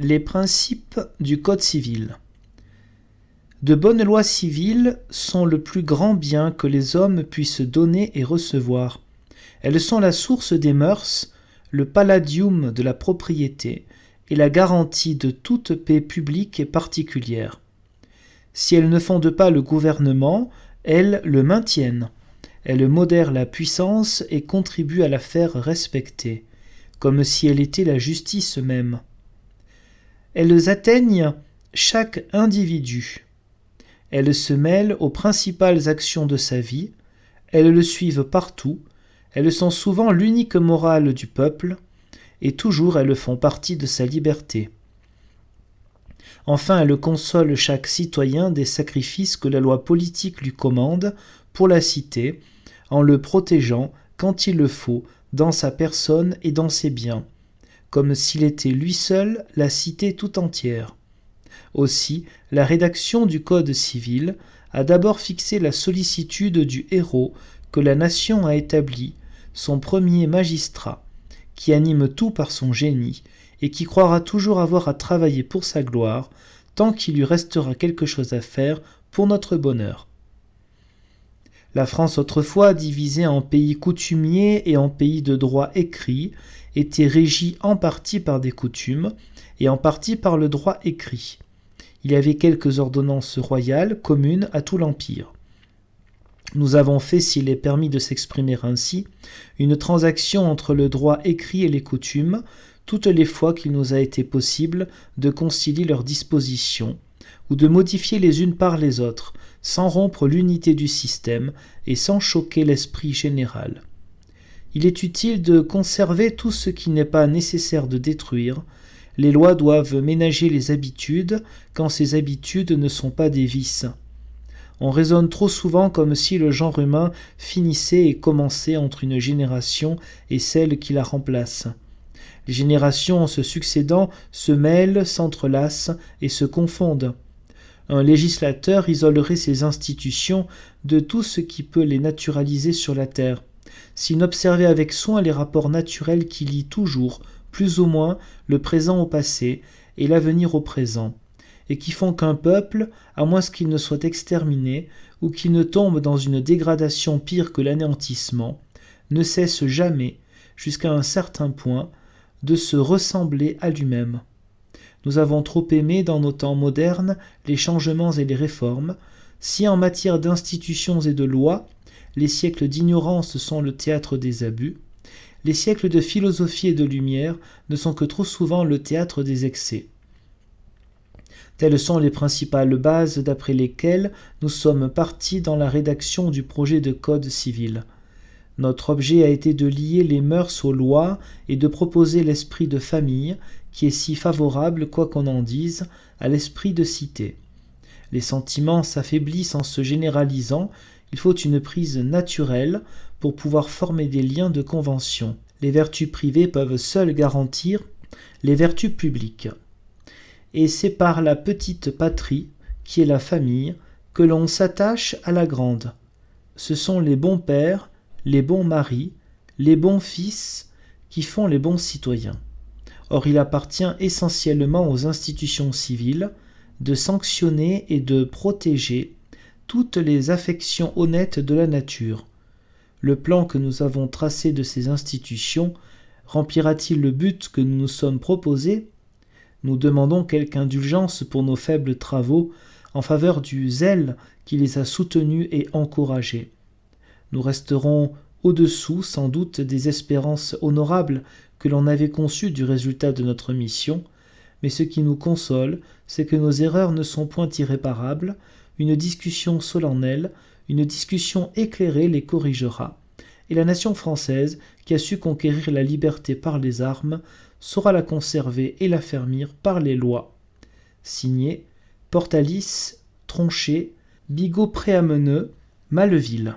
Les principes du Code civil. De bonnes lois civiles sont le plus grand bien que les hommes puissent donner et recevoir. Elles sont la source des mœurs, le palladium de la propriété et la garantie de toute paix publique et particulière. Si elles ne fondent pas le gouvernement, elles le maintiennent. Elles modèrent la puissance et contribuent à la faire respecter, comme si elle était la justice même. Elles atteignent chaque individu. Elles se mêlent aux principales actions de sa vie, elles le suivent partout, elles sont souvent l'unique morale du peuple, et toujours elles font partie de sa liberté. Enfin, elles consolent chaque citoyen des sacrifices que la loi politique lui commande pour la cité, en le protégeant, quand il le faut, dans sa personne et dans ses biens, comme s'il était lui seul la cité tout entière. Aussi, la rédaction du Code civil a d'abord fixé la sollicitude du héros que la nation a établi, son premier magistrat, qui anime tout par son génie et qui croira toujours avoir à travailler pour sa gloire, tant qu'il lui restera quelque chose à faire pour notre bonheur. La France autrefois, divisée en pays coutumiers et en pays de droit écrit, était régie en partie par des coutumes et en partie par le droit écrit. Il y avait quelques ordonnances royales communes à tout l'Empire. Nous avons fait, s'il est permis de s'exprimer ainsi, une transaction entre le droit écrit et les coutumes, toutes les fois qu'il nous a été possible de concilier leurs dispositions, ou de modifier les unes par les autres, sans rompre l'unité du système et sans choquer l'esprit général. Il est utile de conserver tout ce qui n'est pas nécessaire de détruire. Les lois doivent ménager les habitudes quand ces habitudes ne sont pas des vices. On raisonne trop souvent comme si le genre humain finissait et commençait entre une génération et celle qui la remplace. Les générations en se succédant se mêlent, s'entrelacent et se confondent. Un législateur isolerait ses institutions de tout ce qui peut les naturaliser sur la terre, s'il n'observait avec soin les rapports naturels qui lient toujours, plus ou moins, le présent au passé et l'avenir au présent, et qui font qu'un peuple, à moins qu'il ne soit exterminé ou qu'il ne tombe dans une dégradation pire que l'anéantissement, ne cesse jamais, jusqu'à un certain point, de se ressembler à lui-même. Nous avons trop aimé dans nos temps modernes les changements et les réformes. Si en matière d'institutions et de lois, les siècles d'ignorance sont le théâtre des abus, les siècles de philosophie et de lumière ne sont que trop souvent le théâtre des excès. Telles sont les principales bases d'après lesquelles nous sommes partis dans la rédaction du projet de Code civil. Notre objet a été de lier les mœurs aux lois et de proposer l'esprit de famille, qui est si favorable, quoi qu'on en dise, à l'esprit de cité. Les sentiments s'affaiblissent en se généralisant, il faut une prise naturelle pour pouvoir former des liens de convention. Les vertus privées peuvent seules garantir les vertus publiques. Et c'est par la petite patrie, qui est la famille, que l'on s'attache à la grande. Ce sont les bons pères, les bons maris, les bons fils qui font les bons citoyens. Or, il appartient essentiellement aux institutions civiles de sanctionner et de protéger toutes les affections honnêtes de la nature. Le plan que nous avons tracé de ces institutions remplira-t-il le but que nous nous sommes proposé ? Nous demandons quelque indulgence pour nos faibles travaux en faveur du zèle qui les a soutenus et encouragés. Nous resterons au-dessous, sans doute, des espérances honorables que l'on avait conçues du résultat de notre mission, mais ce qui nous console, c'est que nos erreurs ne sont point irréparables, une discussion solennelle, une discussion éclairée les corrigera, et la nation française, qui a su conquérir la liberté par les armes, saura la conserver et l'affermir par les lois. Signé Portalis, Tronchet, Bigot Préameneux, Malleville.